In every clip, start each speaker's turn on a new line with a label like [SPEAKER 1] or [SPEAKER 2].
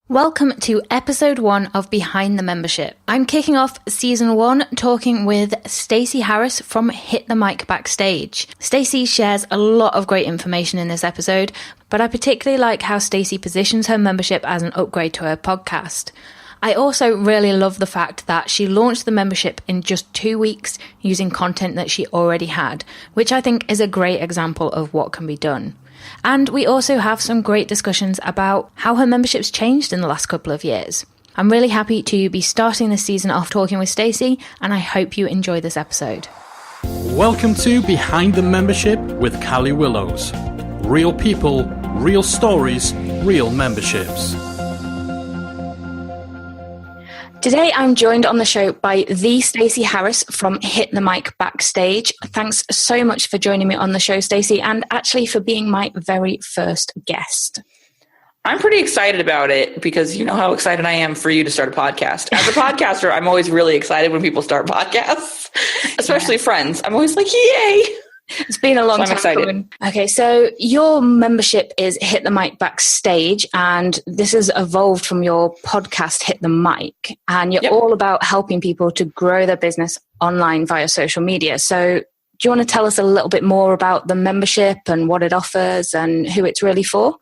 [SPEAKER 1] Welcome to episode 1 of Behind the Membership. I'm kicking off season 1 talking with Stacey Harris from Hit the Mic Backstage. Stacey shares a lot of great information in this episode, but I particularly like how Stacey positions her membership as an upgrade to her podcast. I also really love the fact that she launched the membership in just 2 weeks using content that she already had, which I think is a great example of what can be done. And we also have some great discussions about how her membership's changed in the last couple of years. I'm really happy to be starting this season off talking with Stacey, and I hope you enjoy this episode.
[SPEAKER 2] Welcome to Behind the Membership with Callie Willows. Real people, real stories, real memberships.
[SPEAKER 1] Today, I'm joined on the show by the Stacey Harris from Hit the Mic Backstage. Thanks so much for joining me on the show, Stacey, and actually for being my very first guest.
[SPEAKER 3] I'm pretty excited about it because you know how excited I am for you to start a podcast. As a podcaster, I'm always really excited when people start podcasts, especially friends. I'm always like, yay!
[SPEAKER 1] It's been a long time coming. Okay, so your membership is Hit the Mic Backstage, and this has evolved from your podcast, Hit the Mic, and you're all about helping people to grow their business online via social media. So do you want to tell us a little bit more about the membership and what it offers and who it's really for?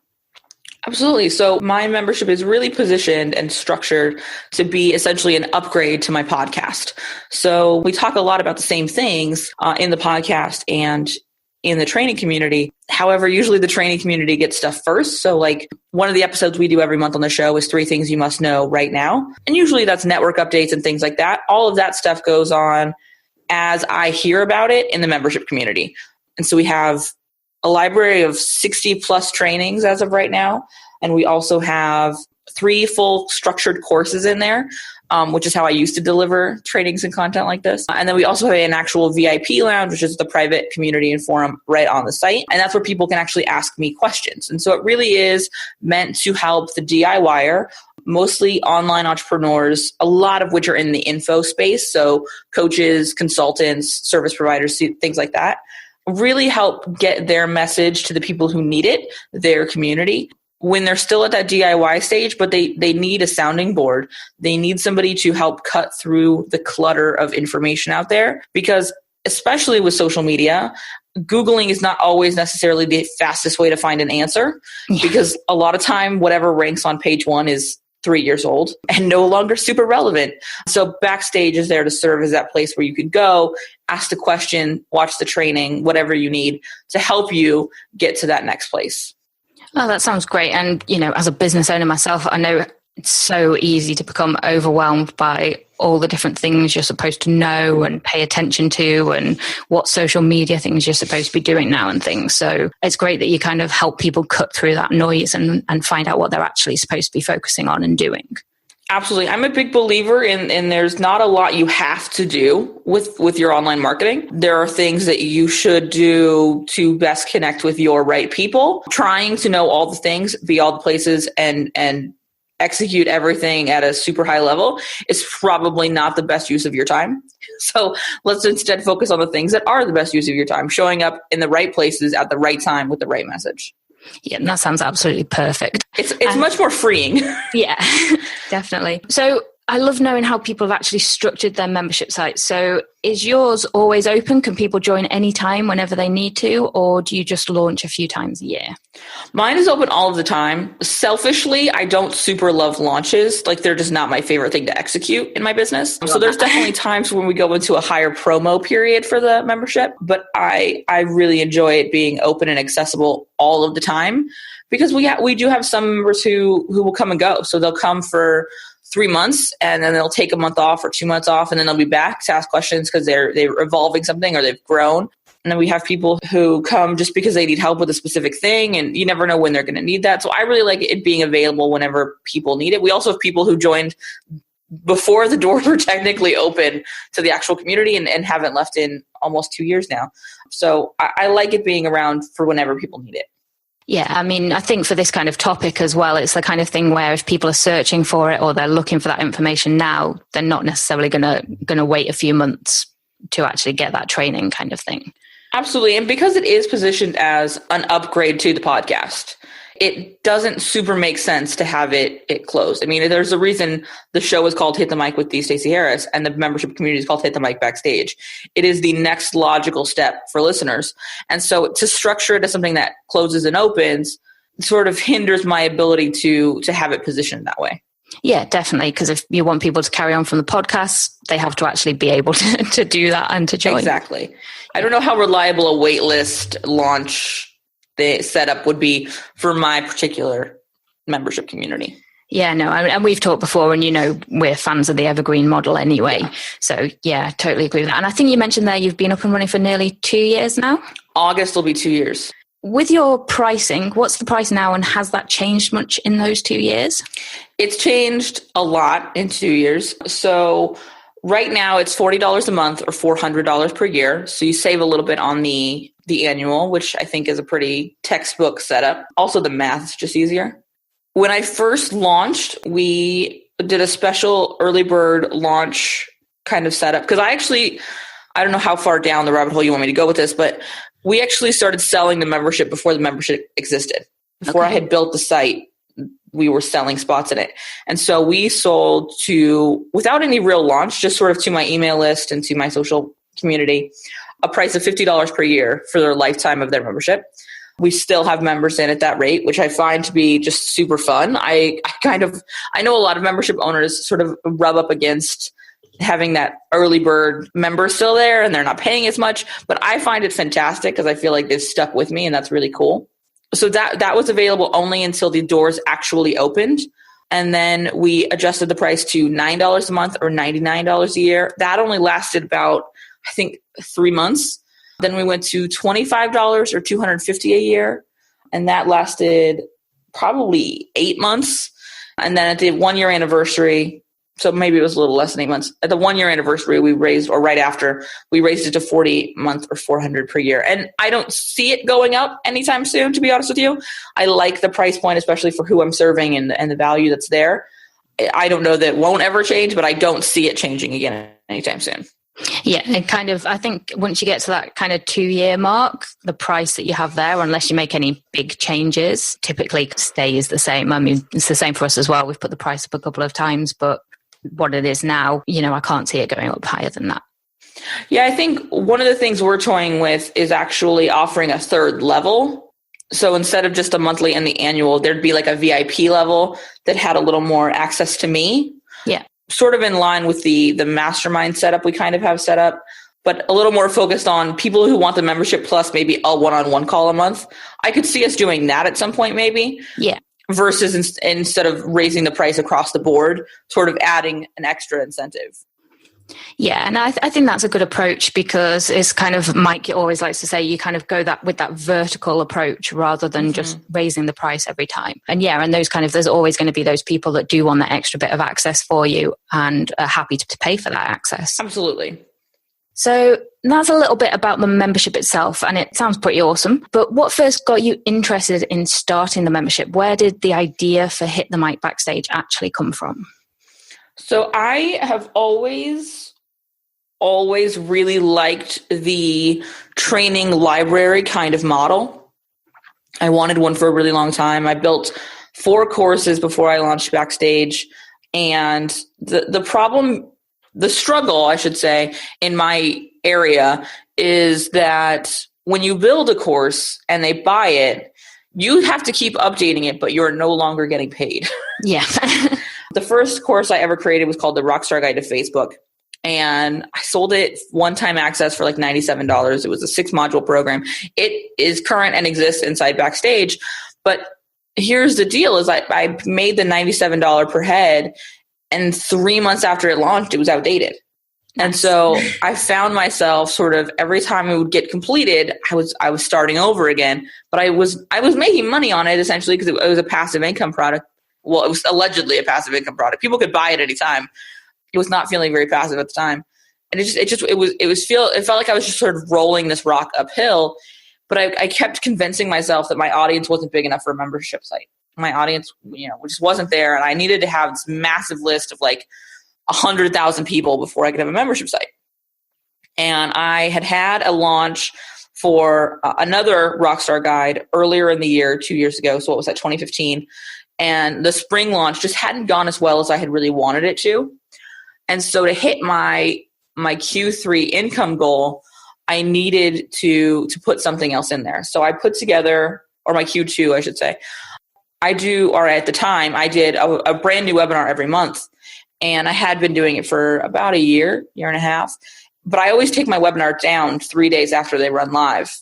[SPEAKER 3] Absolutely. So my membership is really positioned and structured to be essentially an upgrade to my podcast. So we talk a lot about the same things in the podcast and in the training community. However, usually the training community gets stuff first. So like one of the episodes we do every month on the show is 3 things you must know right now. And usually that's network updates and things like that. All of that stuff goes on as I hear about it in the membership community. And so we have a library of 60 plus trainings as of right now. And we also have 3 full structured courses in there, which is how I used to deliver trainings and content like this. And then we also have an actual VIP lounge, which is the private community and forum right on the site. And that's where people can actually ask me questions. And so it really is meant to help the DIYer, mostly online entrepreneurs, a lot of which are in the info space. So coaches, consultants, service providers, things like that. Really help get their message to the people who need it, their community, when they're still at that DIY stage, but they need a sounding board. They need somebody to help cut through the clutter of information out there, because especially with social media, Googling is not always necessarily the fastest way to find an answer, because a lot of time, whatever ranks on page 1 is 3 years old and no longer super relevant. So Backstage is there to serve as that place where you could go, ask the question, watch the training, whatever you need to help you get to that next place.
[SPEAKER 1] Oh, that sounds great. And, you know, as a business owner myself, I know it's so easy to become overwhelmed by all the different things you're supposed to know and pay attention to and what social media things you're supposed to be doing now and things. So it's great that you kind of help people cut through that noise and find out what they're actually supposed to be focusing on and doing.
[SPEAKER 3] Absolutely. I'm a big believer in there's not a lot you have to do with your online marketing. There are things that you should do to best connect with your right people. Trying to know all the things, be all the places, and execute everything at a super high level is probably not the best use of your time. So let's instead focus on the things that are the best use of your time, showing up in the right places at the right time with the right message.
[SPEAKER 1] Yeah, that sounds absolutely perfect.
[SPEAKER 3] It's much more freeing.
[SPEAKER 1] Yeah, definitely. So I love knowing how people have actually structured their membership sites. So is yours always open? Can people join anytime whenever they need to? Or do you just launch a few times a year?
[SPEAKER 3] Mine is open all of the time. Selfishly, I don't super love launches. Like they're just not my favorite thing to execute in my business. So there's definitely times when we go into a higher promo period for the membership. But I really enjoy it being open and accessible all of the time, because we do have some members who will come and go. So they'll come for 3 months and then they'll take a month off or 2 months off, and then they'll be back to ask questions because they're evolving something or they've grown. And then we have people who come just because they need help with a specific thing, and you never know when they're going to need that. So I really like it being available whenever people need it. We also have people who joined before the doors were technically open to the actual community and haven't left in almost 2 years now. So I like it being around for whenever people need it.
[SPEAKER 1] Yeah, I mean, I think for this kind of topic as well, it's the kind of thing where if people are searching for it or they're looking for that information now, they're not necessarily going to wait a few months to actually get that training kind of thing.
[SPEAKER 3] Absolutely. And because it is positioned as an upgrade to the podcast, it doesn't super make sense to have it closed. I mean, there's a reason the show is called Hit the Mic with the Stacey Harris and the membership community is called Hit the Mic Backstage. It is the next logical step for listeners. And so to structure it as something that closes and opens sort of hinders my ability to have it positioned that way.
[SPEAKER 1] Yeah, definitely. Because if you want people to carry on from the podcast, they have to actually be able to do that and to join.
[SPEAKER 3] Exactly. I don't know how reliable a waitlist launch the setup would be for my particular membership community.
[SPEAKER 1] Yeah, no, and we've talked before, and we're fans of the evergreen model anyway. Yeah. So yeah, totally agree with that. And I think you mentioned there you've been up and running for nearly 2 years now.
[SPEAKER 3] August will be 2 years.
[SPEAKER 1] With your pricing, what's the price now, and has that changed much in those 2 years?
[SPEAKER 3] It's changed a lot in 2 years. So right now it's $40 a month or $400 per year. So you save a little bit on the annual, which I think is a pretty textbook setup. Also, the math is just easier. When I first launched, we did a special early bird launch kind of setup. Because I don't know how far down the rabbit hole you want me to go with this, but we actually started selling the membership before the membership existed. Before I had built the site, we were selling spots in it. And so we sold without any real launch, just sort of to my email list and to my social community, a price of $50 per year for their lifetime of their membership. We still have members in at that rate, which I find to be just super fun. I know a lot of membership owners sort of rub up against having that early bird member still there and they're not paying as much, but I find it fantastic because I feel like they've stuck with me and that's really cool. So that was available only until the doors actually opened. And then we adjusted the price to $9 a month or $99 a year. That only lasted about, I think, 3 months. Then we went to $25 or $250 a year. And that lasted probably 8 months. And then at the 1 year anniversary, so maybe it was a little less than 8 months. At the 1 year anniversary, we raised, or right after, we raised it to $40 a month or $400 per year. And I don't see it going up anytime soon, to be honest with you. I like the price point, especially for who I'm serving and the value that's there. I don't know that it won't ever change, but I don't see it changing again anytime soon.
[SPEAKER 1] Yeah, it I think once you get to that kind of 2 year mark, the price that you have there, unless you make any big changes, typically stays the same. I mean, it's the same for us as well. We've put the price up a couple of times, but what it is now, I can't see it going up higher than that.
[SPEAKER 3] Yeah, I think one of the things we're toying with is actually offering a third level. So instead of just a monthly and the annual, there'd be like a VIP level that had a little more access to me.
[SPEAKER 1] Yeah.
[SPEAKER 3] Sort of in line with the mastermind setup we kind of have set up, but a little more focused on people who want the membership plus maybe a one-on-one call a month. I could see us doing that at some point maybe.
[SPEAKER 1] Yeah.
[SPEAKER 3] Versus instead of raising the price across the board, sort of adding an extra incentive.
[SPEAKER 1] Yeah, and I think that's a good approach because it's kind of, Mike always likes to say, you kind of go with that vertical approach rather than just raising the price every time. And yeah, and there's always going to be those people that do want that extra bit of access for you and are happy to pay for that access.
[SPEAKER 3] Absolutely.
[SPEAKER 1] So that's a little bit about the membership itself, and it sounds pretty awesome. But what first got you interested in starting the membership? Where did the idea for Hit the Mic Backstage actually come from? So
[SPEAKER 3] I have always really liked the training library kind of model. I wanted one for a really long time. I built 4 courses before I launched Backstage. And the struggle, I should say, in my area is that when you build a course and they buy it, you have to keep updating it, but you're no longer getting paid.
[SPEAKER 1] Yeah.
[SPEAKER 3] The first course I ever created was called the Rockstar Guide to Facebook. And I sold it one-time access for like $97. It was a 6-module program. It is current and exists inside Backstage. But here's the deal is I made the $97 per head, and 3 months after it launched, it was outdated. And so I found myself sort of every time it would get completed, I was starting over again. But I was making money on it essentially because it was a passive income product. Well, it was allegedly a passive income product. People could buy it any time. It was not feeling very passive at the time. And it felt like I was just sort of rolling this rock uphill. But I kept convincing myself that my audience wasn't big enough for a membership site. My audience, just wasn't there. And I needed to have this massive list of like 100,000 people before I could have a membership site. And I had a launch for another Rockstar Guide earlier in the year, 2 years ago. So what was that, 2015? And the spring launch just hadn't gone as well as I had really wanted it to. And so to hit my Q3 income goal, I needed to put something else in there. So I put together, or my Q2, I should say, at the time, I did a brand new webinar every month. And I had been doing it for about a year and a half. But I always take my webinar down 3 days after they run live.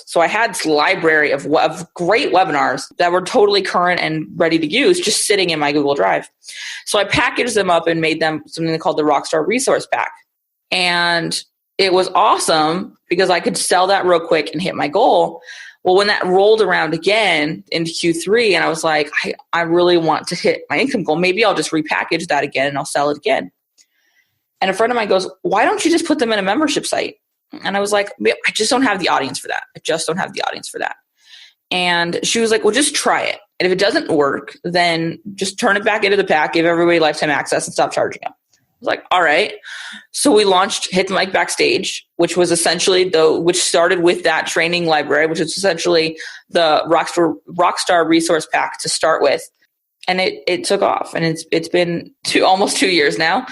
[SPEAKER 3] So I had this library of great webinars that were totally current and ready to use, just sitting in my Google Drive. So I packaged them up and made them something called the Rockstar Resource Pack. And it was awesome because I could sell that real quick and hit my goal. Well, when that rolled around again into Q3 and I was like, I really want to hit my income goal, maybe I'll just repackage that again and I'll sell it again. And a friend of mine goes, why don't you just put them in a membership site? And I was like, I just don't have the audience for that. And she was like, well, just try it. And if it doesn't work, then just turn it back into the pack, give everybody lifetime access and stop charging them. I was like, all right. So we launched Hit the Mic Backstage, which was essentially which started with that training library, which is essentially the Rockstar Resource Pack to start with. And it took off, and it's been almost 2 years now.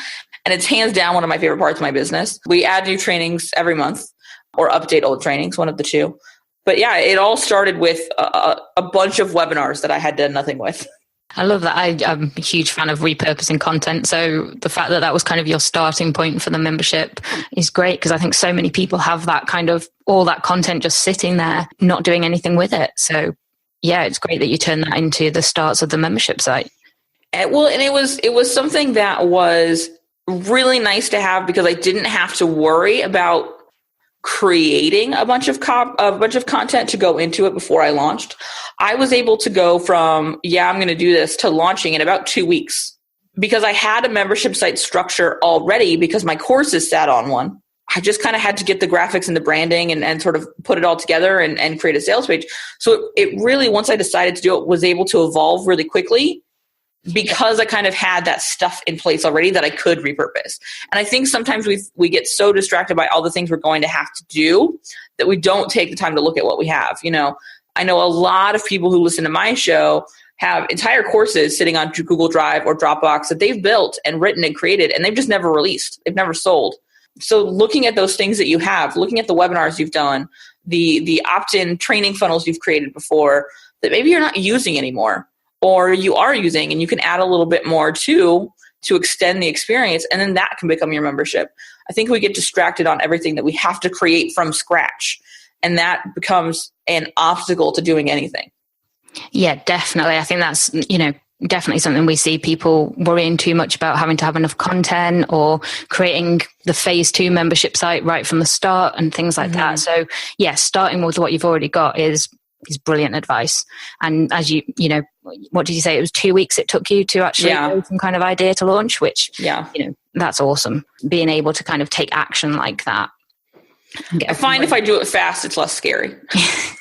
[SPEAKER 3] And it's hands down one of my favorite parts of my business. We add new trainings every month or update old trainings, one of the two. But yeah, it all started with a bunch of webinars that I had done nothing with.
[SPEAKER 1] I love that. I'm a huge fan of repurposing content. So the fact that was kind of your starting point for the membership is great, because I think so many people have that kind of all that content just sitting there, not doing anything with it. So yeah, it's great that you turn that into the starts of the membership site.
[SPEAKER 3] And it was something that was really nice to have, because I didn't have to worry about creating a bunch of content to go into it before I launched. I was able to go from, I'm going to do this, to launching in about 2 weeks, because I had a membership site structure already, because my courses sat on one. I just kind of had to get the graphics and the branding and sort of put it all together and create a sales page. So it really, once I decided to do it, was able to evolve really quickly, because I kind of had that stuff in place already that I could repurpose. And I think sometimes we get so distracted by all the things we're going to have to do that we don't take the time to look at what we have. I know a lot of people who listen to my show have entire courses sitting on Google Drive or Dropbox that they've built and written and created, and they've just never released. They've never sold. So looking at those things that you have, looking at the webinars you've done, the opt-in training funnels you've created before that maybe you're not using anymore, or you are using, and you can add a little bit more to extend the experience, and then that can become your membership. I think we get distracted on everything that we have to create from scratch, and that becomes an obstacle to doing anything.
[SPEAKER 1] Yeah, definitely. I think that's, definitely something we see people worrying too much about, having to have enough content or creating the phase 2 membership site right from the start and things like that. So yeah, starting with what you've already got is brilliant advice. And as what did you say? It was 2 weeks it took you to actually go from kind of idea to launch, which, that's awesome. Being able to kind of take action like that.
[SPEAKER 3] I find if I do it fast, it's less scary.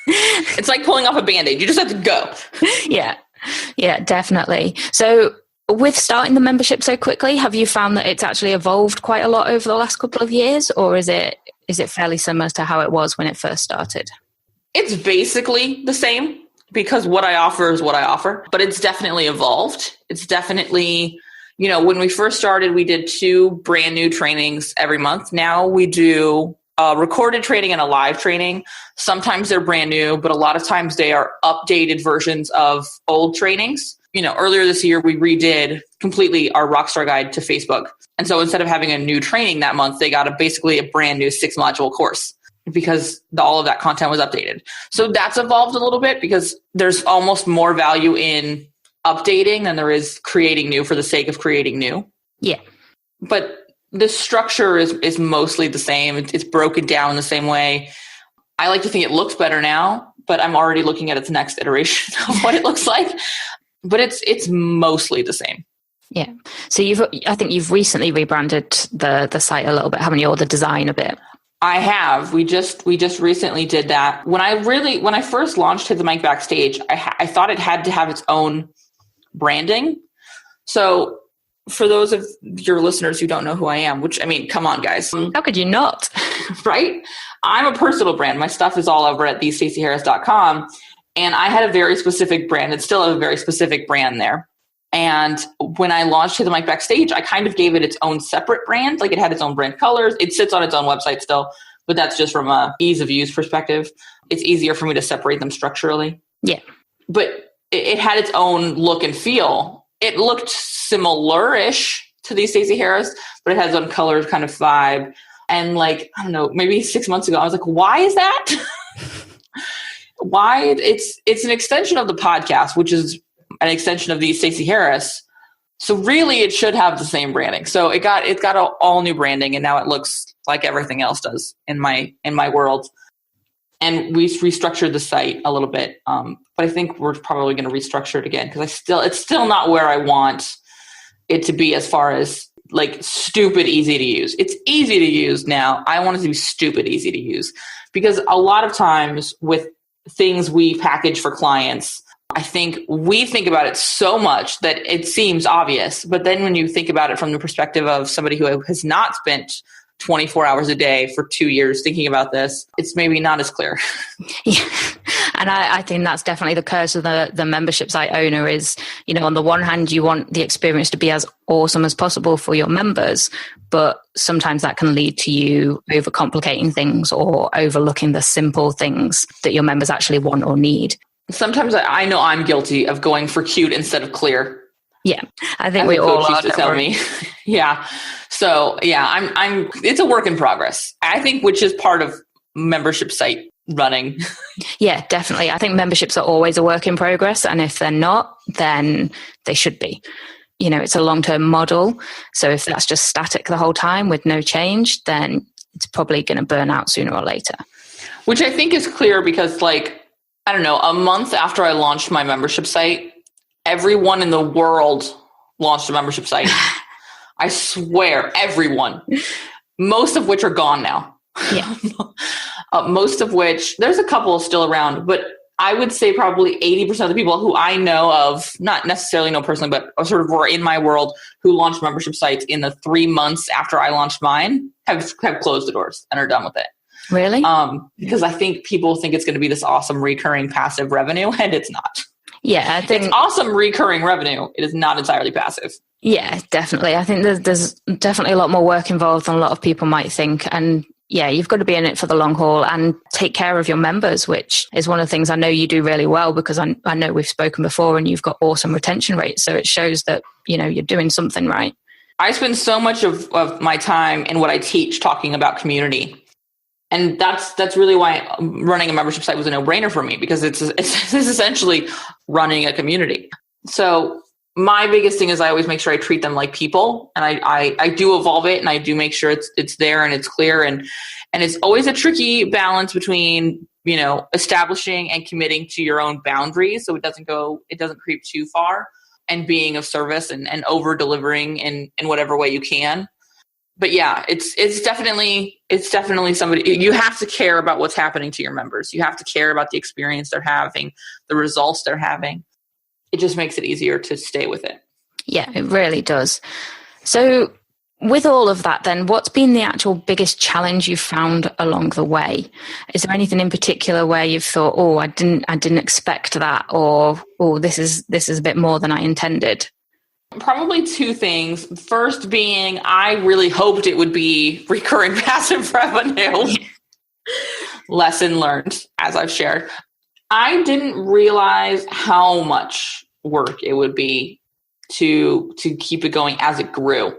[SPEAKER 3] It's like pulling off a Band-Aid. You just have to go.
[SPEAKER 1] Yeah, definitely. So with starting the membership so quickly, have you found that it's actually evolved quite a lot over the last couple of years, or is it fairly similar to how it was when it first started?
[SPEAKER 3] It's basically the same, because what I offer is what I offer, but it's definitely evolved. It's definitely, when we first started, we did 2 brand new trainings every month. Now we do a recorded training and a live training. Sometimes they're brand new, but a lot of times they are updated versions of old trainings. Earlier this year, we redid completely our Rockstar Guide to Facebook. And so instead of having a new training that month, they got basically a brand new 6-module course, because all of that content was updated. So that's evolved a little bit, because there's almost more value in updating than there is creating new for the sake of creating new.
[SPEAKER 1] Yeah.
[SPEAKER 3] But the structure is mostly the same. It's broken down the same way. I like to think it looks better now, but I'm already looking at its next iteration of what it looks like. But it's mostly the same.
[SPEAKER 1] Yeah. So I think you've recently rebranded the site a little bit, haven't you, or the design a bit?
[SPEAKER 3] I have. We just recently did that. When I first launched Hit the Mic Backstage, I thought it had to have its own branding. So for those of your listeners who don't know who I am, which, I mean, come on, guys.
[SPEAKER 1] How could you not?
[SPEAKER 3] Right? I'm a personal brand. My stuff is all over at thestaceyharris.com. And I had a very specific brand. It's still a very specific brand there. And when I launched Hit the Mic Backstage, I kind of gave it its own separate brand. Like, it had its own brand colors. It sits on its own website still, but that's just from a ease of use perspective. It's easier for me to separate them structurally.
[SPEAKER 1] Yeah.
[SPEAKER 3] But it had its own look and feel. It looked similar-ish to the Stacey Harris, but it has its own color kind of vibe. And like, I don't know, maybe 6 months ago, I was like, why is that? Why? It's an extension of the podcast, which is an extension of the Stacey Harris. So really it should have the same branding. So it got all new branding, and now it looks like everything else does in my world. And we restructured the site a little bit. But I think we're probably going to restructure it again, because it's still not where I want it to be as far as like stupid easy to use. It's easy to use now. I want it to be stupid easy to use, because a lot of times with things we package for clients, I think we think about it so much that it seems obvious. But then when you think about it from the perspective of somebody who has not spent 24 hours a day for 2 years thinking about this, it's maybe not as clear.
[SPEAKER 1] Yeah. And I think that's definitely the curse of the membership site owner is, on the one hand, you want the experience to be as awesome as possible for your members, but sometimes that can lead to you overcomplicating things or overlooking the simple things that your members actually want or need.
[SPEAKER 3] Sometimes I know I'm guilty of going for cute instead of clear.
[SPEAKER 1] Yeah, I think we all
[SPEAKER 3] used to tell me. Yeah. So yeah, I'm. It's a work in progress, I think, which is part of membership site running.
[SPEAKER 1] Yeah, definitely. I think memberships are always a work in progress, and if they're not, then they should be. It's a long-term model. So if that's just static the whole time with no change, then it's probably going to burn out sooner or later.
[SPEAKER 3] Which I think is clear because, like, I don't know, a month after I launched my membership site, everyone in the world launched a membership site. I swear, everyone. Most of which are gone now.
[SPEAKER 1] Yeah.
[SPEAKER 3] Most of which, there's a couple still around, but I would say probably 80% of the people who I know of, not necessarily know personally, but sort of were in my world who launched membership sites in the 3 months after I launched mine have closed the doors and are done with it.
[SPEAKER 1] Really?
[SPEAKER 3] Because I think people think it's going to be this awesome recurring passive revenue, and it's not.
[SPEAKER 1] Yeah, I think
[SPEAKER 3] it's awesome recurring revenue. It is not entirely passive.
[SPEAKER 1] Yeah, definitely. I think there's definitely a lot more work involved than a lot of people might think. And yeah, you've got to be in it for the long haul and take care of your members, which is one of the things I know you do really well, because I know we've spoken before and you've got awesome retention rates. So it shows that, you're doing something right.
[SPEAKER 3] I spend so much of my time in what I teach talking about community. And that's really why running a membership site was a no-brainer for me, because it's essentially running a community. So my biggest thing is I always make sure I treat them like people, and I do evolve it, and I do make sure it's there and it's clear, and it's always a tricky balance between establishing and committing to your own boundaries so it doesn't creep too far, and being of service and over delivering in whatever way you can. But yeah, it's definitely somebody, you have to care about what's happening to your members. You have to care about the experience they're having, the results they're having. It just makes it easier to stay with it.
[SPEAKER 1] Yeah, it really does. So with all of that then, what's been the actual biggest challenge you've found along the way? Is there anything in particular where you've thought, oh, I didn't expect that, or oh, this is a bit more than I intended?
[SPEAKER 3] Probably two things. First being, I really hoped it would be recurring passive revenue. Lesson learned, as I've shared. I didn't realize how much work it would be to keep it going as it grew.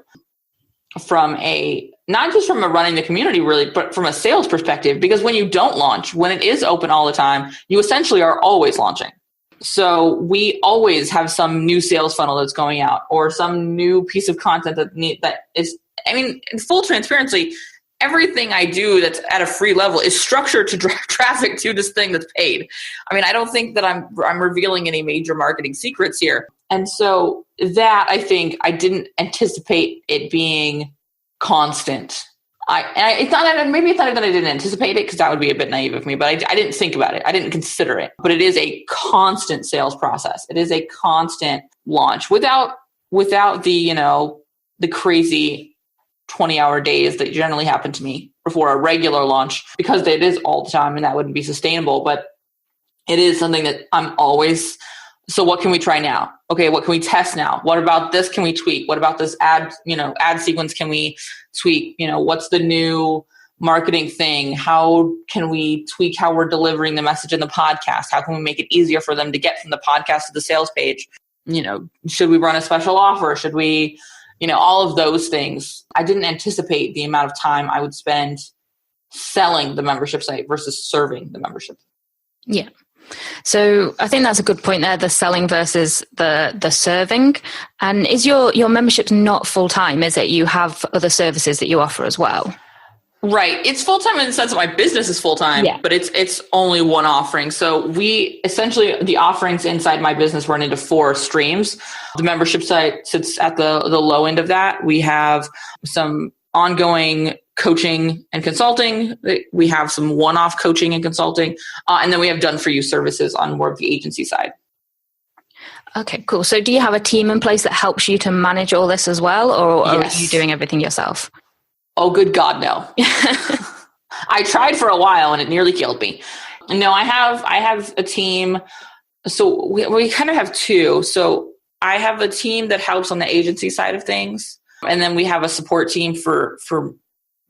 [SPEAKER 3] Not just from a running the community really, but from a sales perspective, because when you don't launch, when it is open all the time, you essentially are always launching. So we always have some new sales funnel that's going out, or some new piece of content that is, in full transparency, everything I do that's at a free level is structured to drive traffic to this thing that's paid. I don't think that I'm revealing any major marketing secrets here. And so that, I think, I didn't anticipate it being constant. I thought that I didn't anticipate it, because that would be a bit naive of me, but I didn't think about it. I didn't consider it. But it is a constant sales process. It is a constant launch without without the crazy 20-hour days that generally happen to me before a regular launch, because it is all the time and that wouldn't be sustainable. But it is something that I'm always, so what can we try now? Okay, what can we test now? What about this can we tweak? What about this ad sequence can we tweak? What's the new marketing thing? How can we tweak how we're delivering the message in the podcast? How can we make it easier for them to get from the podcast to the sales page? Should we run a special offer? Should we, all of those things. I didn't anticipate the amount of time I would spend selling the membership site versus serving the membership.
[SPEAKER 1] Yeah. So I think that's a good point there, the selling versus the serving. And is your membership not full-time, is it? You have other services that you offer as well?
[SPEAKER 3] Right. It's full-time in the sense that my business is full-time, but it's only one offering. So the offerings inside my business run into 4 streams. The membership site sits at the low end of that. We have some ongoing coaching and consulting. We have some one-off coaching and consulting. And then we have done for you services on more of the agency side.
[SPEAKER 1] Okay, cool. So do you have a team in place that helps you to manage all this as well? Or are you doing everything yourself?
[SPEAKER 3] Oh, good God, no. I tried for a while and it nearly killed me. No, I have a team. So we kind of have 2. So I have a team that helps on the agency side of things. And then we have a support team for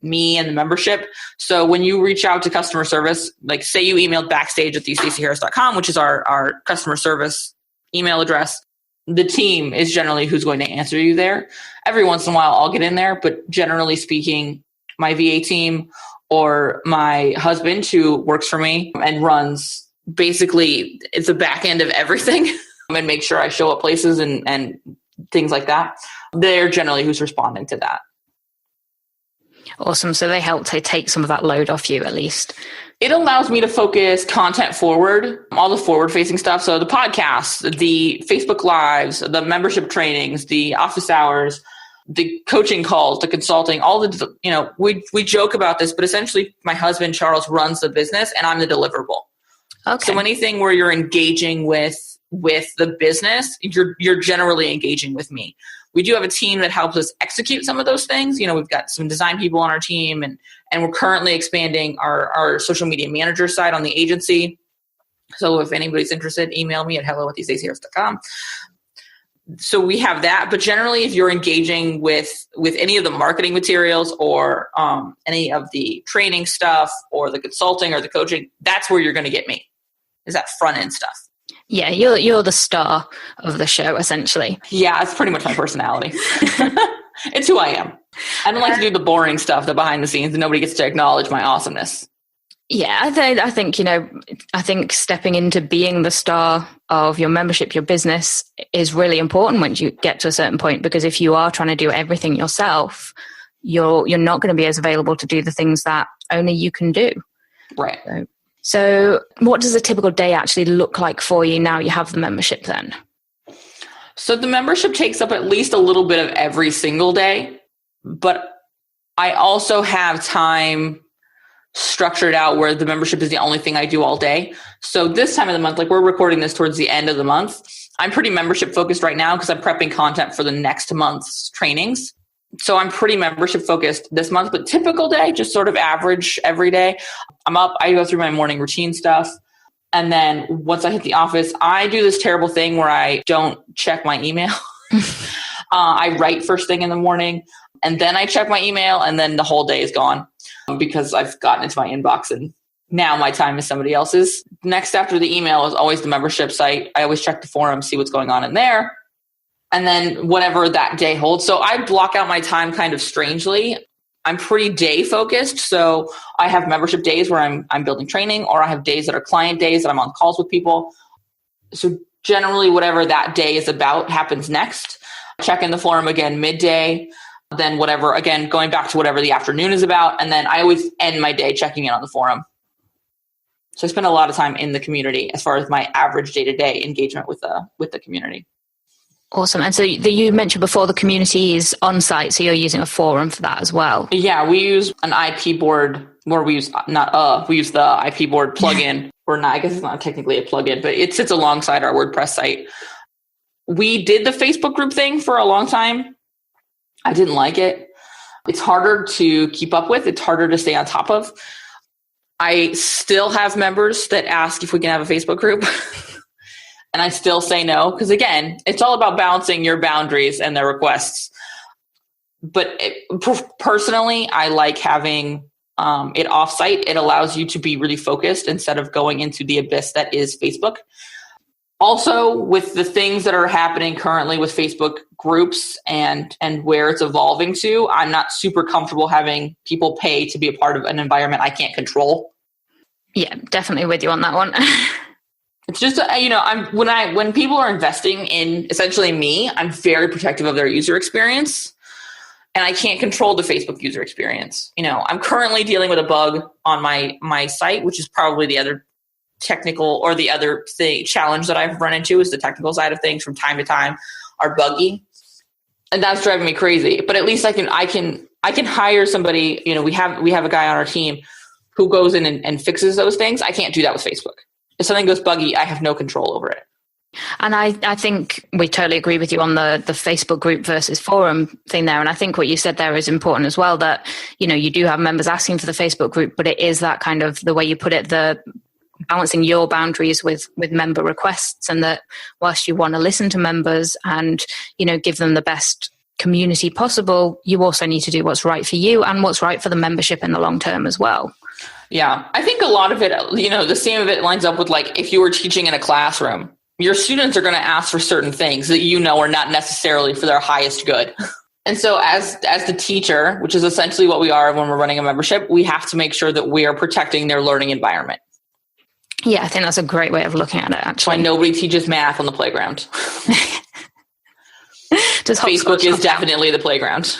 [SPEAKER 3] me and the membership. So when you reach out to customer service, like say you emailed backstage@thestaceyharris.com, which is our customer service email address, the team is generally who's going to answer you there. Every once in a while I'll get in there, but generally speaking, my VA team or my husband who works for me and runs basically it's the back end of everything and make sure I show up places and things like that. They're generally who's responding to that.
[SPEAKER 1] Awesome. So they help to take some of that load off you at least.
[SPEAKER 3] It allows me to focus content forward, all the forward facing stuff. So the podcasts, the Facebook Lives, the membership trainings, the office hours, the coaching calls, the consulting, all the, we joke about this, but essentially my husband, Charles, runs the business and I'm the deliverable. Okay. So anything where you're engaging with the business, you're generally engaging with me. We do have a team that helps us execute some of those things. We've got some design people on our team and we're currently expanding our social media manager side on the agency. So if anybody's interested, email me at hello@thestaceyharris.com. So we have that, but generally if you're engaging with any of the marketing materials or any of the training stuff or the consulting or the coaching, that's where you're going to get me, is that front end stuff.
[SPEAKER 1] Yeah, you're the star of the show, essentially.
[SPEAKER 3] Yeah, it's pretty much my personality. It's who I am. I don't like to do the boring stuff, the behind the scenes, and nobody gets to acknowledge my awesomeness.
[SPEAKER 1] Yeah, I think stepping into being the star of your membership, your business, is really important once you get to a certain point, because if you are trying to do everything yourself, you're not going to be as available to do the things that only you can do.
[SPEAKER 3] Right.
[SPEAKER 1] So what does a typical day actually look like for you now you have the membership then?
[SPEAKER 3] So the membership takes up at least a little bit of every single day, but I also have time structured out where the membership is the only thing I do all day. So this time of the month, like we're recording this towards the end of the month, I'm pretty membership focused right now because I'm prepping content for the next month's trainings. So I'm pretty membership focused this month, but typical day, just sort of average every day. I'm up, I go through my morning routine stuff. And then once I hit the office, I do this terrible thing where I don't check my email. I write first thing in the morning and then I check my email and then the whole day is gone because I've gotten into my inbox and now my time is somebody else's. Next after the email is always the membership site. I always check the forum, see what's going on in there. And then whatever that day holds. So I block out my time kind of strangely. I'm pretty day focused. So I have membership days where I'm building training, or I have days that are client days that I'm on calls with people. So generally whatever that day is about happens next. Check in the forum again midday. Then whatever, again, going back to whatever the afternoon is about. And then I always end my day checking in on the forum. So I spend a lot of time in the community as far as my average day-to-day engagement with the community.
[SPEAKER 1] Awesome. And so you mentioned before the community is on site, so you're using a forum for that as well.
[SPEAKER 3] Yeah, we use an IP board, or we use the IP board plugin, or not, I guess it's not technically a plugin, but it sits alongside our WordPress site. We did the Facebook group thing for a long time. I didn't like it. It's harder to keep up with. It's harder to stay on top of. I still have members that ask if we can have a Facebook group. And I still say no. Because again, it's all about balancing your boundaries and their requests. But personally, I like having it offsite. It allows you to be really focused instead of going into the abyss that is Facebook. Also, with the things that are happening currently with Facebook groups and where it's evolving to, I'm not super comfortable having people pay to be a part of an environment I can't control.
[SPEAKER 1] Yeah, definitely with you on that one.
[SPEAKER 3] It's just, when people are investing in essentially me, I'm very protective of their user experience, and I can't control the Facebook user experience. I'm currently dealing with a bug on my site, which is probably the other technical or the other challenge that I've run into is the technical side of things from time to time are buggy, and that's driving me crazy. But at least I can hire somebody. We have a guy on our team who goes in and fixes those things. I can't do that with Facebook. If something goes buggy, I have no control over it.
[SPEAKER 1] And I think we totally agree with you on the Facebook group versus forum thing there. And I think what you said there is important as well, that, you do have members asking for the Facebook group, but it is that kind of the way you put it, the balancing your boundaries with member requests, and that whilst you want to listen to members and, give them the best community possible, you also need to do what's right for you and what's right for the membership in the long term as well.
[SPEAKER 3] Yeah. I think a lot of it, the same of it lines up with like if you were teaching in a classroom, your students are going to ask for certain things that are not necessarily for their highest good. And so as the teacher, which is essentially what we are when we're running a membership, we have to make sure that we are protecting their learning environment.
[SPEAKER 1] Yeah, I think that's a great way of looking at it, actually.
[SPEAKER 3] Why nobody teaches math on the playground. Facebook is definitely the playground.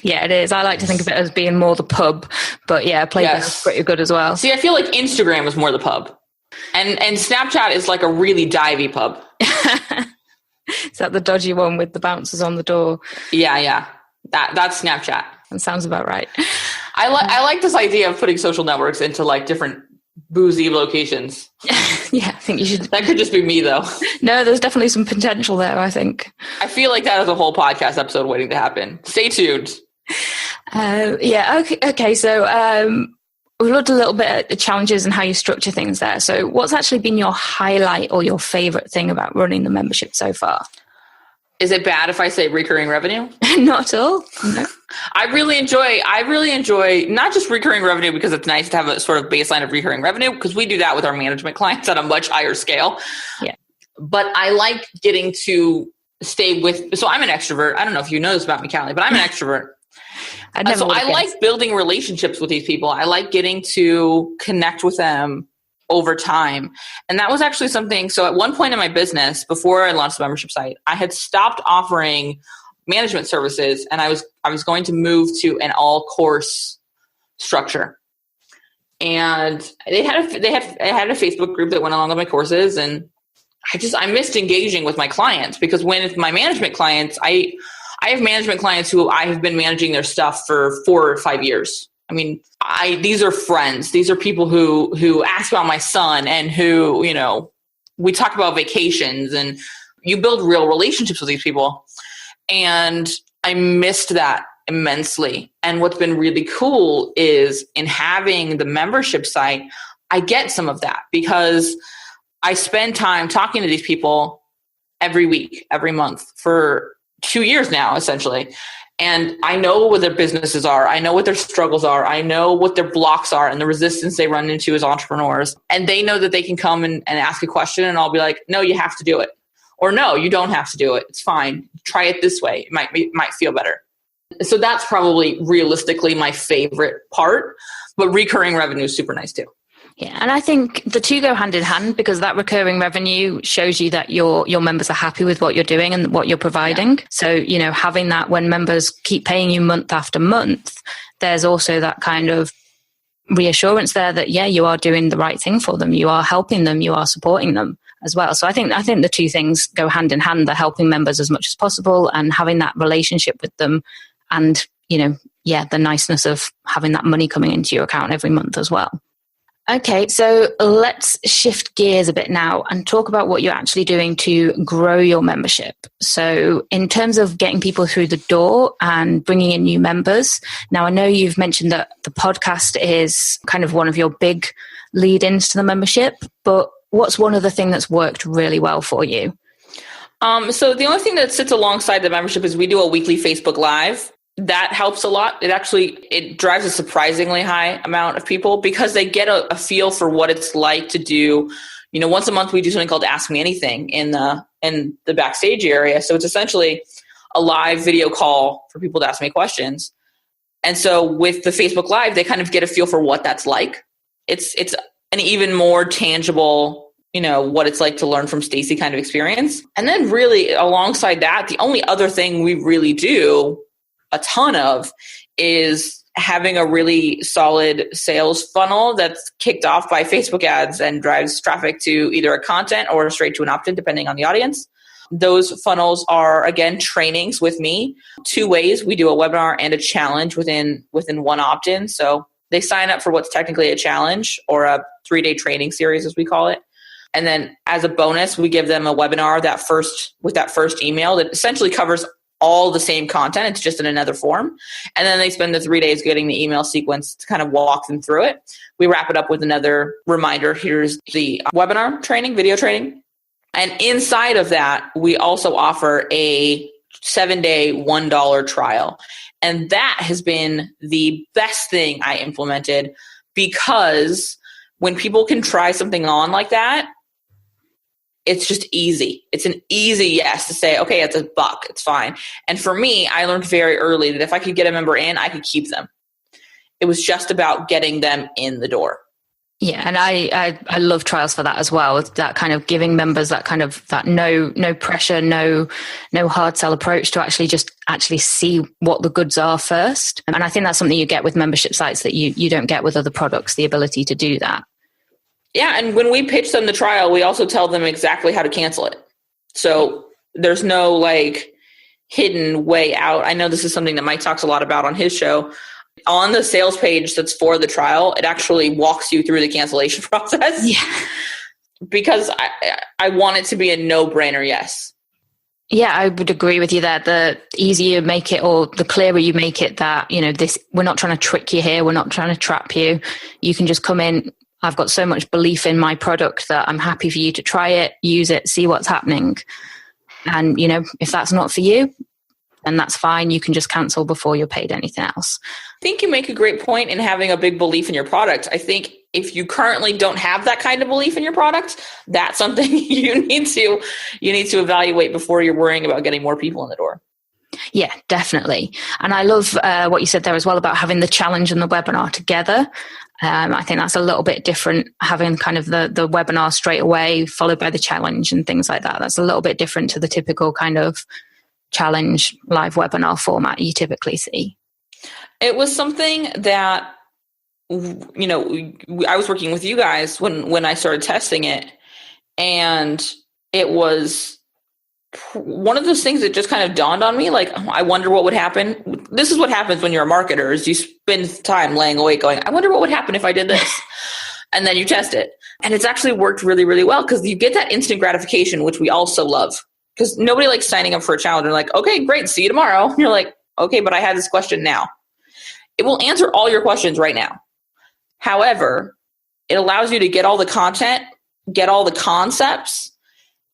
[SPEAKER 1] Yeah, it is. I like to think of it as being more the pub, but yeah, playground is pretty good as well.
[SPEAKER 3] See, I feel like Instagram is more the pub. And Snapchat is like a really divey pub.
[SPEAKER 1] Is that the dodgy one with the bouncers on the door?
[SPEAKER 3] Yeah. That's Snapchat.
[SPEAKER 1] That sounds about right.
[SPEAKER 3] I like this idea of putting social networks into like different boozy locations.
[SPEAKER 1] Yeah, I think you should.
[SPEAKER 3] That could just be me, though.
[SPEAKER 1] No, there's definitely some potential there, I think.
[SPEAKER 3] I feel like that is a whole podcast episode waiting to happen. Stay tuned.
[SPEAKER 1] Yeah, okay. So we looked a little bit at the challenges and how you structure things there. So what's actually been your highlight or your favorite thing about running the membership so far?
[SPEAKER 3] Is it bad if I say recurring revenue?
[SPEAKER 1] Not at all. No.
[SPEAKER 3] I really enjoy not just recurring revenue because it's nice to have a sort of baseline of recurring revenue, because we do that with our management clients at a much higher scale.
[SPEAKER 1] Yeah.
[SPEAKER 3] But I like getting to stay with, so I'm an extrovert. I don't know if you know this about me, Callie, but I'm an extrovert. I like building relationships with these people. I like getting to connect with them over time. And that was actually something. So at one point in my business, before I launched the membership site, I had stopped offering management services, and I was going to move to an all course structure. And they had a Facebook group that went along with my courses, and I missed engaging with my clients, because when it's my management clients, I have management clients who I have been managing their stuff for 4 or 5 years. I mean, these are friends. These are people who ask about my son, and who, we talk about vacations, and you build real relationships with these people. And I missed that immensely. And what's been really cool is in having the membership site, I get some of that, because I spend time talking to these people every week, every month for 2 years now, essentially. And I know what their businesses are. I know what their struggles are. I know what their blocks are and the resistance they run into as entrepreneurs. And they know that they can come and ask a question, and I'll be like, no, you have to do it. Or no, you don't have to do it. It's fine. Try it this way. It might feel better. So that's probably realistically my favorite part. But recurring revenue is super nice too.
[SPEAKER 1] Yeah, and I think the two go hand in hand, because that recurring revenue shows you that your members are happy with what you're doing and what you're providing. Yeah. So, having that when members keep paying you month after month, there's also that kind of reassurance there that, yeah, you are doing the right thing for them. You are helping them. You are supporting them as well. So I think the two things go hand in hand, the helping members as much as possible and having that relationship with them, and, the niceness of having that money coming into your account every month as well. Okay, so let's shift gears a bit now and talk about what you're actually doing to grow your membership. So in terms of getting people through the door and bringing in new members, now I know you've mentioned that the podcast is kind of one of your big lead-ins to the membership, but what's one other thing that's worked really well for you?
[SPEAKER 3] So the only thing that sits alongside the membership is we do a weekly Facebook Live. That helps a lot. It drives a surprisingly high amount of people because they get a feel for what it's like to do. Once a month we do something called Ask Me Anything in the backstage area. So it's essentially a live video call for people to ask me questions. And so with the Facebook Live, they kind of get a feel for what that's like. It's an even more tangible, what it's like to learn from Stacey kind of experience. And then really alongside that, the only other thing we really do a ton of is having a really solid sales funnel that's kicked off by Facebook ads and drives traffic to either a content or straight to an opt-in, depending on the audience. Those funnels are, again, trainings with me. 2 ways. We do a webinar and a challenge within one opt-in. So they sign up for what's technically a challenge or a 3-day training series, as we call it. And then as a bonus, we give them a webinar with that first email that essentially covers all the same content. It's just in another form. And then they spend the 3 days getting the email sequence to kind of walk them through it. We wrap it up with another reminder. Here's the webinar training, video training. And inside of that, we also offer a 7-day $1 trial. And that has been the best thing I implemented because when people can try something on like that, it's just easy. It's an easy yes to say, okay, it's $1. It's fine. And for me, I learned very early that if I could get a member in, I could keep them. It was just about getting them in the door.
[SPEAKER 1] Yeah, and I love trials for that as well. That kind of giving members that kind of that no pressure, no hard sell approach to actually see what the goods are first. And I think that's something you get with membership sites that you don't get with other products, the ability to do that.
[SPEAKER 3] Yeah, and when we pitch them the trial, we also tell them exactly how to cancel it. So there's no hidden way out. I know this is something that Mike talks a lot about on his show. On the sales page that's for the trial, it actually walks you through the cancellation process. Yeah. Because I want it to be a no-brainer yes.
[SPEAKER 1] Yeah, I would agree with you there. The easier you make it or the clearer you make it that, we're not trying to trick you here. We're not trying to trap you. You can just come in. I've got so much belief in my product that I'm happy for you to try it, use it, see what's happening. And, if that's not for you, then that's fine. You can just cancel before you're paid anything else.
[SPEAKER 3] I think you make a great point in having a big belief in your product. I think if you currently don't have that kind of belief in your product, that's something you need to evaluate before you're worrying about getting more people in the door.
[SPEAKER 1] Yeah, definitely. And I love what you said there as well about having the challenge and the webinar together. I think that's a little bit different, having kind of the webinar straight away followed by the challenge and things like that. That's a little bit different to the typical kind of challenge live webinar format you typically see.
[SPEAKER 3] It was something that, I was working with you guys when I started testing it, and it was one of those things that just kind of dawned on me, I wonder what would happen. This is what happens when you're a marketer, is you spend time laying awake going, I wonder what would happen if I did this. And then you test it. And it's actually worked really, really well because you get that instant gratification, which we also love. Because nobody likes signing up for a challenge and like, okay, great, see you tomorrow. You're like, okay, but I have this question now. It will answer all your questions right now. However, it allows you to get all the content, get all the concepts,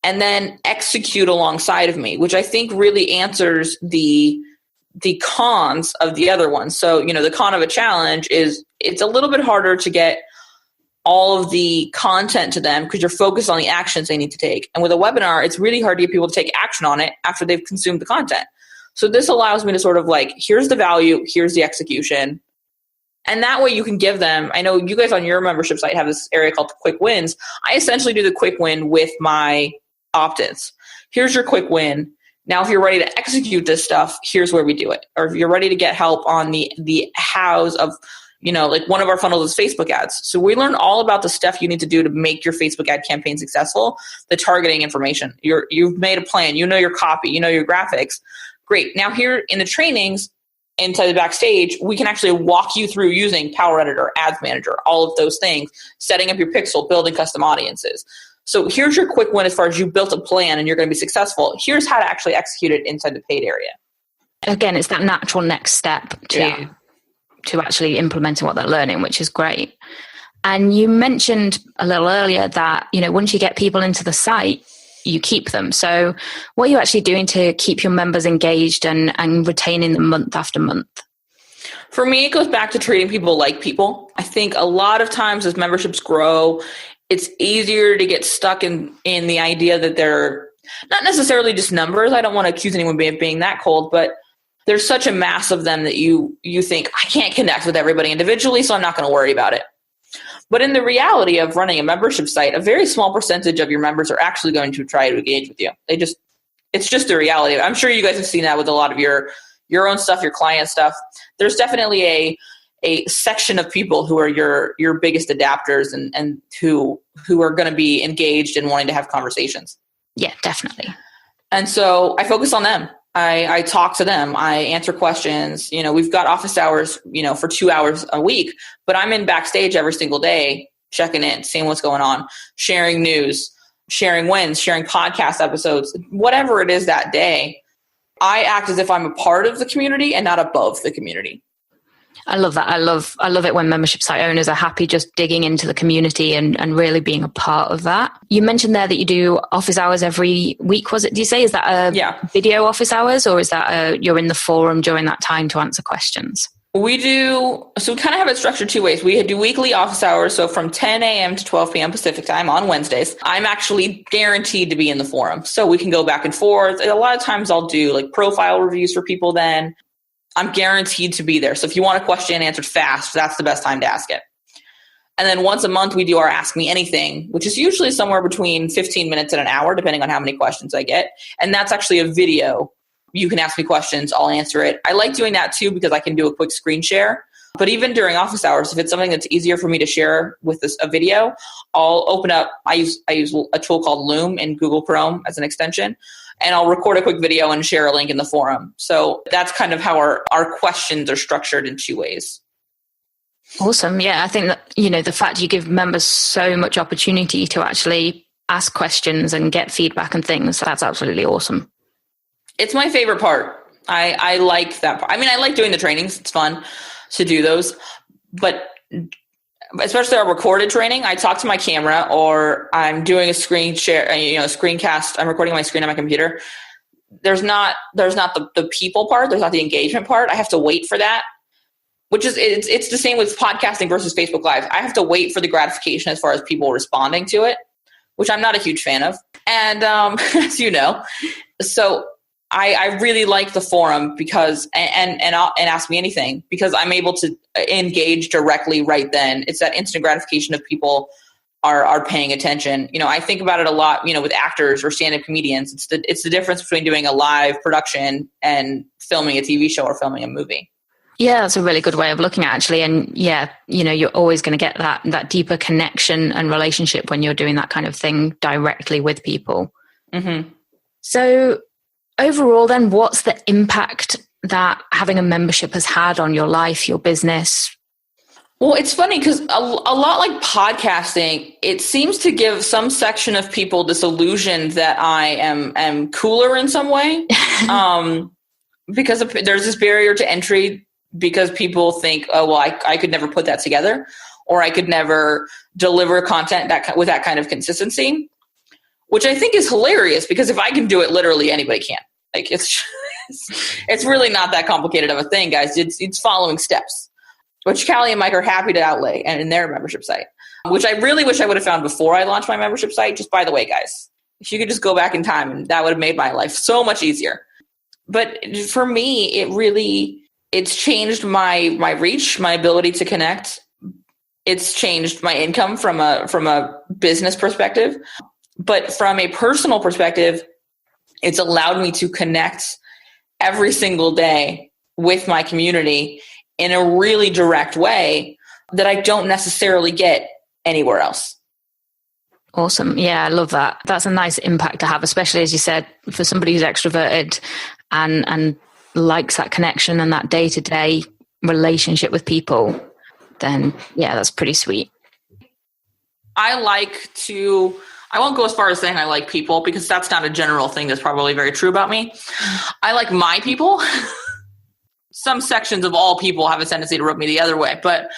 [SPEAKER 3] and then execute alongside of me, which I think really answers the cons of the other one. So, the con of a challenge is it's a little bit harder to get all of the content to them because you're focused on the actions they need to take. And with a webinar, it's really hard to get people to take action on it after they've consumed the content. So this allows me to sort of here's the value, here's the execution. And that way you can give them, I know you guys on your membership site have this area called quick wins. I essentially do the quick win with my opt-ins. Here's your quick win. Now, if you're ready to execute this stuff, here's where we do it. Or if you're ready to get help on the hows of, one of our funnels is Facebook ads. So we learn all about the stuff you need to do to make your Facebook ad campaign successful, the targeting information. You've made a plan. You know your copy. You know your graphics. Great. Now here in the trainings, inside the Backstage, we can actually walk you through using Power Editor, Ads Manager, all of those things, setting up your pixel, building custom audiences. So here's your quick win as far as you built a plan and you're going to be successful. Here's how to actually execute it inside the paid area.
[SPEAKER 1] Again, it's that natural next step to actually implementing what they're learning, which is great. And you mentioned a little earlier that, once you get people into the site, you keep them. So what are you actually doing to keep your members engaged and retaining them month after month?
[SPEAKER 3] For me, it goes back to treating people like people. I think a lot of times as memberships grow, it's easier to get stuck in the idea that they're not necessarily just numbers. I don't want to accuse anyone of being that cold, but there's such a mass of them that you think, I can't connect with everybody individually, so I'm not going to worry about it. But in the reality of running a membership site, a very small percentage of your members are actually going to try to engage with you. It's just the reality. I'm sure you guys have seen that with a lot of your own stuff, your client stuff. There's definitely a section of people who are your biggest adapters and who are going to be engaged and wanting to have conversations.
[SPEAKER 1] Yeah, definitely.
[SPEAKER 3] And so I focus on them. I talk to them. I answer questions. We've got office hours, for 2 hours a week, but I'm in Backstage every single day, checking in, seeing what's going on, sharing news, sharing wins, sharing podcast episodes, whatever it is that day. I act as if I'm a part of the community and not above the community.
[SPEAKER 1] I love that. I love it when membership site owners are happy just digging into the community and really being a part of that. You mentioned there that you do office hours every week. Was it? Do you say, is that a video office hours, or is that you're in the forum during that time to answer questions?
[SPEAKER 3] We kind of have it structured two ways. We do weekly office hours. So from 10 a.m. to 12 p.m. Pacific time on Wednesdays, I'm actually guaranteed to be in the forum. So we can go back and forth. A lot of times I'll do like profile reviews for people then. I'm guaranteed to be there. So if you want a question answered fast, that's the best time to ask it. And then once a month, we do our Ask Me Anything, which is usually somewhere between 15 minutes and an hour, depending on how many questions I get. And that's actually a video. You can ask me questions. I'll answer it. I like doing that too because I can do a quick screen share. But even during office hours, if it's something that's easier for me to share with a video, I'll open up. I use a tool called Loom in Google Chrome as an extension. And I'll record a quick video and share a link in the forum. So that's kind of how our questions are structured in two ways.
[SPEAKER 1] Awesome. Yeah, I think that, the fact you give members so much opportunity to actually ask questions and get feedback and things, that's absolutely awesome.
[SPEAKER 3] It's my favorite part. I like that part. I mean, I like doing the trainings. It's fun to do those. But especially our recorded training, I talk to my camera or I'm doing a screen share, a screencast. I'm recording my screen on my computer. There's not the people part. There's not the engagement part. I have to wait for that, which is, it's the same with podcasting versus Facebook Live. I have to wait for the gratification as far as people responding to it, which I'm not a huge fan of. And as you know, so I really like the forum because, and Ask Me Anything, because I'm able to engage directly right then. It's that instant gratification of people are paying attention. I think about it a lot, with actors or stand-up comedians. It's the difference between doing a live production and filming a TV show or filming a movie.
[SPEAKER 1] Yeah, that's a really good way of looking at it, actually. And yeah, you're always going to get that deeper connection and relationship when you're doing that kind of thing directly with people. Mm-hmm. So overall, then, what's the impact that having a membership has had on your life, your business?
[SPEAKER 3] Well, it's funny because a lot like podcasting, it seems to give some section of people this illusion that I am cooler in some way because there's this barrier to entry because people think, oh, well, I could never put that together or I could never deliver content with that kind of consistency, which I think is hilarious because if I can do it, literally anybody can. Like it's really not that complicated of a thing, guys. It's following steps, which Callie and Mike are happy to outlay and in their membership site, which I really wish I would have found before I launched my membership site. Just by the way, guys, if you could just go back in time, and that would have made my life so much easier. But for me, it's changed my reach, my ability to connect. It's changed my income from a business perspective, but from a personal perspective, it's allowed me to connect every single day with my community in a really direct way that I don't necessarily get anywhere else.
[SPEAKER 1] Awesome. Yeah, I love that. That's a nice impact to have, especially as you said, for somebody who's extroverted and likes that connection and that day-to-day relationship with people, then yeah, that's pretty sweet.
[SPEAKER 3] I won't go as far as saying I like people, because that's not a general thing that's probably very true about me. I like my people. Some sections of all people have a tendency to rub me the other way, but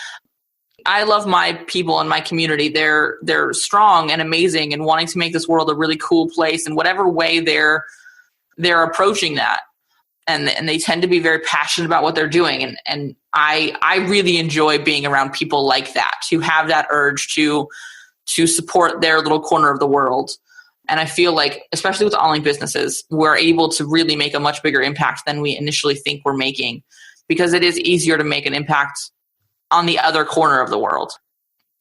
[SPEAKER 3] I love my people and my community. They're strong and amazing and wanting to make this world a really cool place in whatever way they're approaching that. And they tend to be very passionate about what they're doing. And I really enjoy being around people like that, who have that urge to support their little corner of the world. And I feel like, especially with online businesses, we're able to really make a much bigger impact than we initially think we're making, because it is easier to make an impact on the other corner of the world.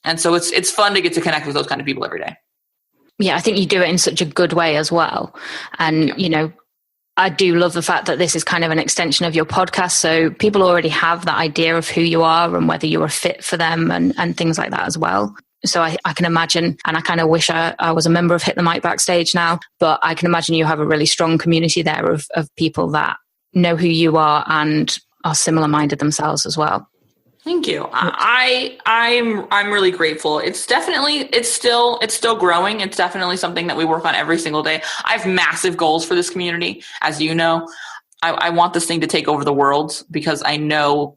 [SPEAKER 3] And so it's fun to get to connect with those kind of people every day.
[SPEAKER 1] Yeah, I think you do it in such a good way as well. And, you know, I do love the fact that this is kind of an extension of your podcast. So people already have that idea of who you are and whether you're a fit for them and things like that as well. So I can imagine, and I kind of wish I was a member of Hit the Mic Backstage now, but I can imagine you have a really strong community there of people that know who you are and are similar minded themselves as well.
[SPEAKER 3] Thank you. I'm really grateful. It's still growing. It's definitely something that we work on every single day. I have massive goals for this community. As you know, I want this thing to take over the world, because I know,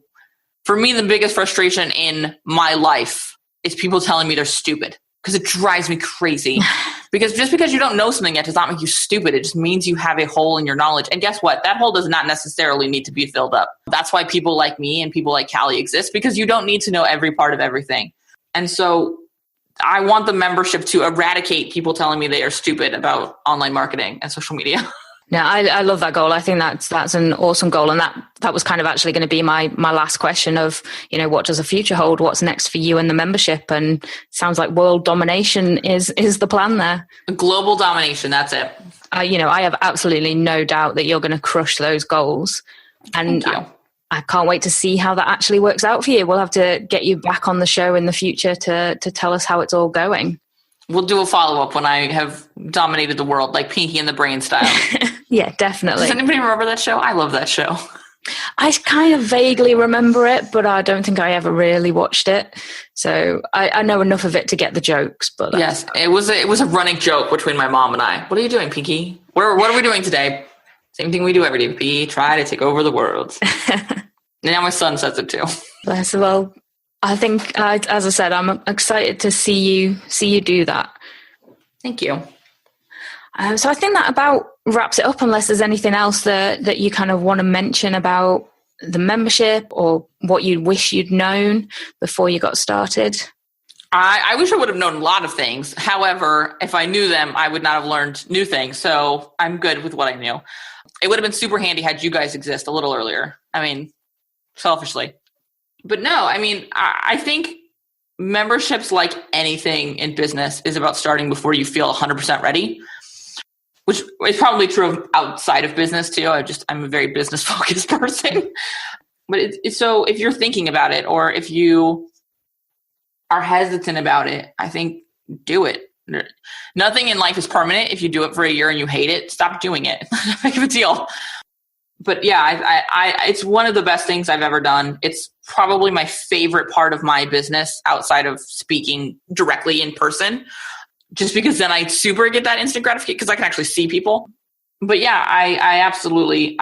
[SPEAKER 3] for me, the biggest frustration in my life is people telling me they're stupid, because it drives me crazy. Because just because you don't know something yet does not make you stupid. It just means you have a hole in your knowledge. And guess what? That hole does not necessarily need to be filled up. That's why people like me and people like Callie exist, because you don't need to know every part of everything. And so I want the membership to eradicate people telling me they are stupid about online marketing and social media.
[SPEAKER 1] No, I love that goal. I think that's an awesome goal. And that was kind of actually going to be my last question of, you know, what does the future hold? What's next for you and the membership? And it sounds like world domination is the plan there.
[SPEAKER 3] Global domination. That's it.
[SPEAKER 1] You know, I have absolutely no doubt that you're going to crush those goals. And I can't wait to see how that actually works out for you. We'll have to get you back on the show in the future to tell us how it's all going.
[SPEAKER 3] We'll do a follow-up when I have dominated the world, like Pinky and the Brain style.
[SPEAKER 1] Yeah, definitely.
[SPEAKER 3] Does anybody remember that show? I love that show.
[SPEAKER 1] I kind of vaguely remember it, but I don't think I ever really watched it. So I know enough of it to get the jokes. But
[SPEAKER 3] yes, it was a running joke between my mom and I. What are you doing, Pinky? What are we doing today? Same thing we do every day. Be try to take over the world. Now my son says it too.
[SPEAKER 1] Bless. Well, I think, as I said, I'm excited to see you do that.
[SPEAKER 3] Thank you.
[SPEAKER 1] So I think that about wraps it up, unless there's anything else that you kind of want to mention about the membership or what you wish you'd known before you got started.
[SPEAKER 3] I wish I would have known a lot of things. However, if I knew them, I would not have learned new things. So I'm good with what I knew. It would have been super handy had you guys exist a little earlier. I mean, selfishly. But no, I mean, I think memberships, like anything in business, is about starting before you feel 100% ready, which is probably true of outside of business too. I'm a very business focused person. But so if you're thinking about it, or if you are hesitant about it, I think do it. Nothing in life is permanent. If you do it for a year and you hate it, stop doing it. Not big of a deal. But yeah, it's one of the best things I've ever done. It's probably my favorite part of my business outside of speaking directly in person, just because then I super get that instant gratification because I can actually see people. But yeah, I absolutely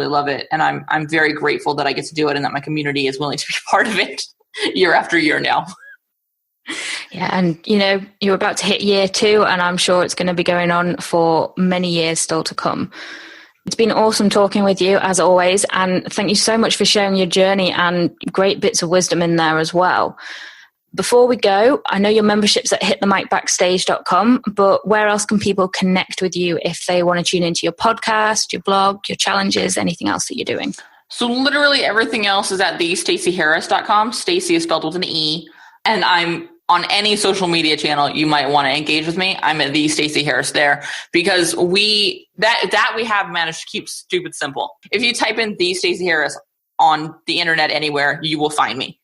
[SPEAKER 3] love it. And I'm very grateful that I get to do it and that my community is willing to be part of it year after year now.
[SPEAKER 1] Yeah, and you know, you're about to hit year 2, and I'm sure it's going to be going on for many years still to come. It's been awesome talking with you, as always, and thank you so much for sharing your journey and great bits of wisdom in there as well. Before we go, I know your membership's at hitthemicbackstage.com, but where else can people connect with you if they want to tune into your podcast, your blog, your challenges, anything else that you're doing?
[SPEAKER 3] So literally everything else is at thestaceyharris.com. Stacey is spelled with an E. And I'm on any social media channel you might want to engage with me. I'm at the Stacey Harris there, because we have managed to keep stupid simple. If you type in the Stacey Harris on the internet anywhere, you will find me.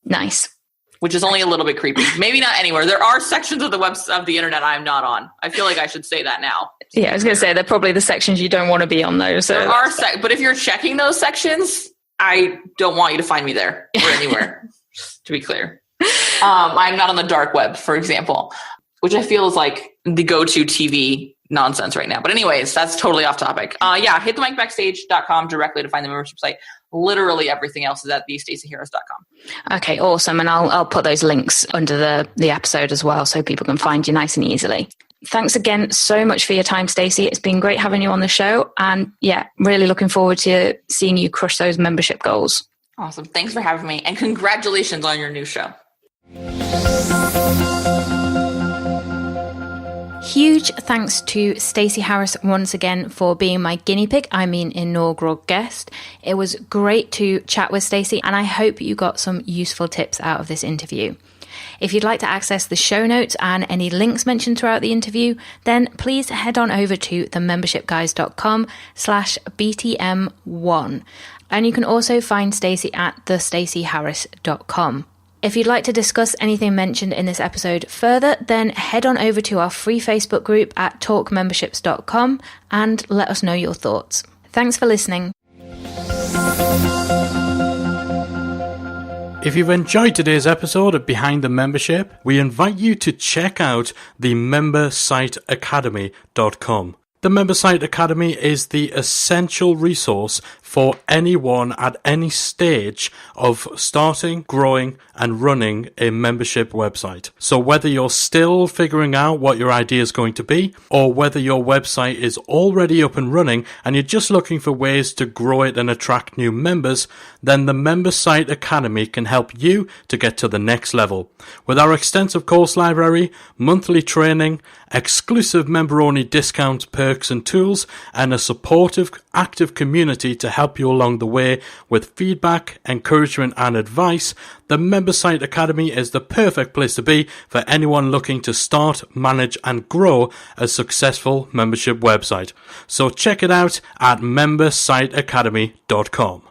[SPEAKER 1] Nice.
[SPEAKER 3] which is only a little bit creepy. Maybe not anywhere. There are sections of the internet I'm not on. I feel like I should say that now.
[SPEAKER 1] Yeah, I was going to say they're probably the sections you don't want to be on those. So.
[SPEAKER 3] There are but if you're checking those sections, I don't want you to find me there or anywhere, to be clear. I'm not on the dark web, for example, which I feel is like the go-to TV nonsense right now. But anyways, that's totally off topic. Hitthemicbackstage.com directly to find the membership site. Literally everything else is at thestaceyharris.com.
[SPEAKER 1] Okay, awesome. And I'll put those links under the episode as well so people can find you nice and easily. Thanks again so much for your time, Stacey. It's been great having you on the show. And yeah, really looking forward to seeing you crush those membership goals.
[SPEAKER 3] Awesome. Thanks for having me. And congratulations on your new show.
[SPEAKER 1] Huge thanks to Stacey Harris once again for being my inaugural guest. It was great to chat with Stacey, and I hope you got some useful tips out of this interview. If you'd like to access the show notes and any links mentioned throughout the interview, then please head on over to themembershipguys.com/BTM1. And you can also find Stacey at thestaceyharris.com. If you'd like to discuss anything mentioned in this episode further, then head on over to our free Facebook group at talkmemberships.com and let us know your thoughts. Thanks for listening.
[SPEAKER 2] If you've enjoyed today's episode of Behind the Membership, we invite you to check out the membersiteacademy.com. The Member Site Academy is the essential resource for anyone at any stage of starting, growing, and running a membership website. So whether you're still figuring out what your idea is going to be, or whether your website is already up and running and you're just looking for ways to grow it and attract new members, then the Member Site Academy can help you to get to the next level. With our extensive course library, monthly training, exclusive member-only discounts, perks and tools, and a supportive, active community to help you along the way with feedback, encouragement and advice, the Member Site Academy is the perfect place to be for anyone looking to start, manage and grow a successful membership website. So check it out at membersiteacademy.com.